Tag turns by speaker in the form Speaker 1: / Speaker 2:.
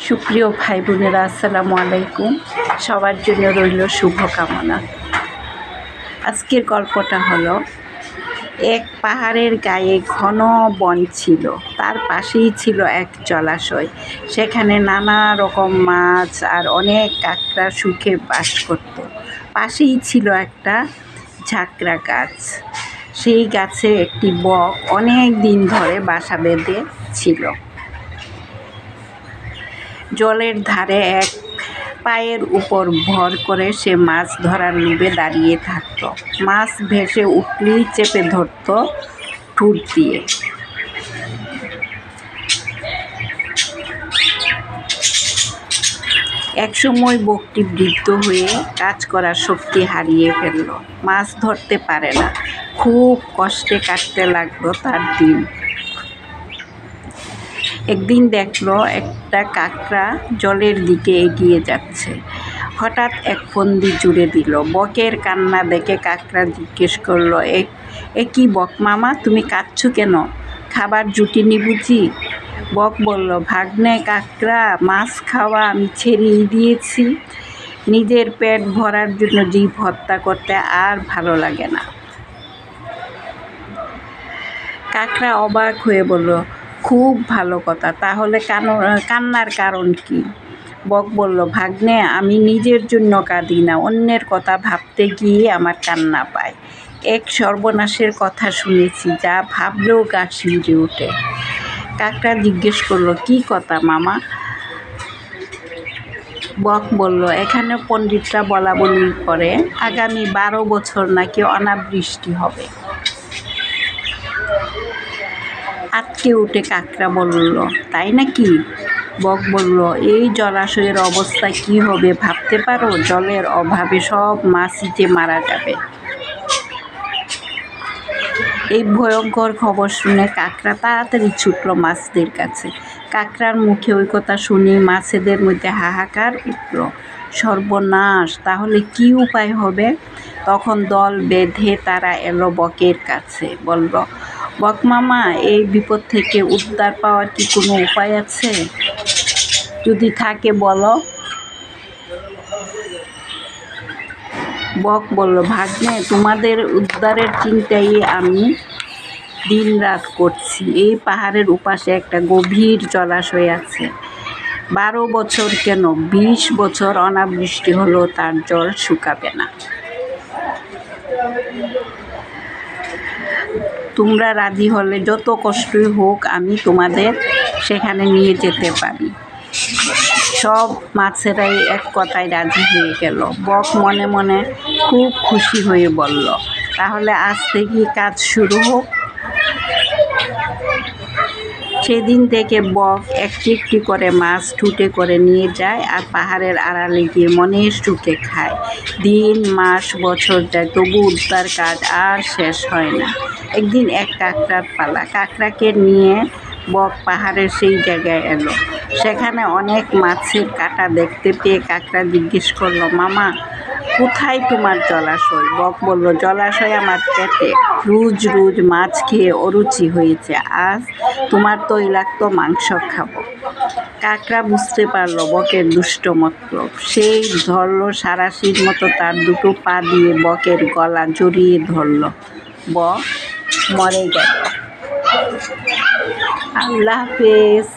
Speaker 1: সুপ্রিয় ভাই বোনেরা, আসসালামু আলাইকুম। সবার জন্য রইল শুভকামনা। আজকের গল্পটা হলো, এক পাহাড়ের গায়ে ঘন বন ছিল, তার পাশেই ছিল এক জলাশয়। সেখানে নানা রকম মাছ আর অনেক কাঁকড়া সুখে বাস করত। পাশেই ছিল একটা ঝাঁকড়া গাছ। সেই গাছে একটি বক অনেক দিন ধরে বাসা বেঁধে ছিল। জলের ধারে এক পায়ের উপর ভর করে সে মাছ ধরার লোভে দাঁড়িয়ে থাকত। মাছ ভেসে উঠলেই চেপে ধরত ঠোঁট দিয়ে। একসময় বকটি বৃদ্ধ হয়ে কাজ করার শক্তি হারিয়ে ফেলল। মাছ ধরতে পারে না। খুব কষ্টে কাটতে লাগলো তার দিন। একদিন দেখলো একটা কাঁকড়া জলের দিকে এগিয়ে যাচ্ছে। হঠাৎ এক ফন্দি জুড়ে দিল। বকের কান্না দেখে কাঁকড়া জিজ্ঞেস করলো, এ কি বক মামা, তুমি কাঁদছো কেন? খাবার জুটিনি বুঝি? বক বলল, ভাগ্নে কাঁকড়া, মাছ খাওয়া আমি ছেড়েই দিয়েছি। নিজের পেট ভরার জন্য জীব হত্যা করতে আর ভালো লাগে না। কাঁকড়া অবাক হয়ে বলল, খুব ভালো কথা, তাহলে কান্নার কারণ কি? বক বলল, ভাগ্নে, আমি নিজের জন্য কাঁদি না, অন্যের কথা ভাবতে গিয়ে আমার কান্না পায়। এক সর্বনাশের কথা শুনেছি, যা ভাবলেও গা শিউরে ওঠে। কাঁকড়া জিজ্ঞেস করলো, কি কথা মামা? বক বলল, এখানে পণ্ডিতরা বলা বলি করে আগামী 12 বছর নাকি অনাবৃষ্টি হবে। আটকে উঠে কাঁকড়া বলল, তাই নাকি? বক বলল, এই জলাশয়ের অবস্থা কি হবে ভাবতে পারো? জলের অভাবে সব মাছই যে মারা যাবে। এই ভয়ঙ্কর খবর শুনে কাঁকড়া তাড়াতাড়ি ছুটল মাছদের কাছে। কাঁকড়ার মুখে ওই কথা শুনে মাছেদের মধ্যে হাহাকার উঠল। সর্বনাশ, তাহলে কি উপায় হবে? তখন দল বেঁধে তারা এলো বকের কাছে। বলল, বক মামা, এই বিপদ থেকে উদ্ধার পাওয়ার কি কোনো উপায় আছে? যদি থাকে বলো। বক বলল, ভাগ্নে, তোমাদের উদ্ধারের চিন্তাই আমি দিনরাত করছি। এই পাহাড়ের উপাশে একটা গভীর জলাশয় আছে। 12 বছর কেন, 20 বছর অনাবৃষ্টি হলেও তার জল শুকাবে না। তোমরা রাজি হলে যত কষ্টই হোক আমি তোমাদের সেখানে নিয়ে যেতে পারি। সব মাছেরাই এক কথায় রাজি হয়ে গেল। বক মনে মনে খুব খুশি হয়ে বলল, তাহলে আজ থেকেই কাজ শুরু হোক। সেদিন থেকে বক একটি একটি করে মাছ ঠুটে করে নিয়ে যায় আর পাহাড়ের আড়ালে গিয়ে মনের সুখে খায়। দিন, মাস, বছর যায়, তবু উদ্ধার কাজ আর শেষ হয় না। একদিন এক কাঁকড়ার পালা। কাঁকড়াকে নিয়ে বক পাহাড়ের সেই জায়গায় এলো। সেখানে অনেক মাছের কাঁটা দেখতে পেয়ে কাঁকড়া জিজ্ঞেস করলো, মামা, কোথায় তোমার জলাশয়? বক বলল, জলাশয় আমার পেটে। রোজ রোজ মাছ খেয়ে অরুচি হয়েছে, আজ তোমার তৈলাক্ত মাংস খাবো। কাঁকড়া বুঝতে পারলো বকের দুষ্ট মতলব। সেই ধরল সারাশির মতো তার দুটো পা দিয়ে বকের গলা জড়িয়ে ধরল। বক মরে গেল। আল্লাহ হাফেজ।